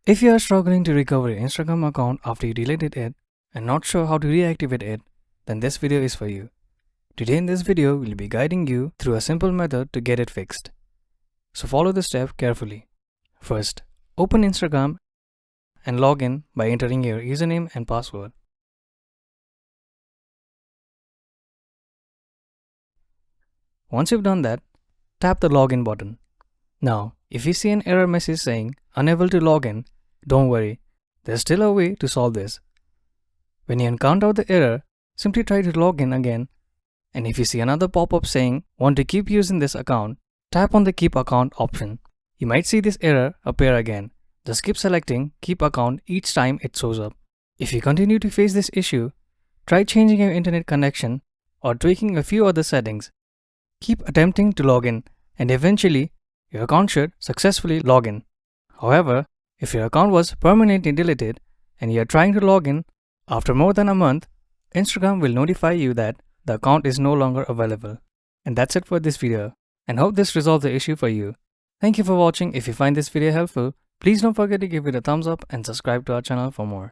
If you are struggling to recover your Instagram account after you deleted it and not sure how to reactivate it, then this video is for you. Today in this video, we'll be guiding you through a simple method to get it fixed. So follow the step carefully. First, open Instagram and log in by entering your username and password. Once you've done that, tap the login button. Now, if you see an error message saying unable to log in, don't worry, there's still a way to solve this. When you encounter the error, simply try to log in again, and if you see another pop-up saying want to keep using this account, tap on the keep account option. You might see this error appear again. Just keep selecting keep account each time it shows up. If you continue to face this issue, try changing your internet connection or tweaking a few other settings. Keep attempting to log in, and eventually your account should successfully log in. However, if your account was permanently deleted and you are trying to log in after more than a month, Instagram will notify you that the account is no longer available. And that's it for this video, and hope this resolves the issue for you. Thank you for watching. If you find this video helpful, please don't forget to give it a thumbs up and subscribe to our channel for more.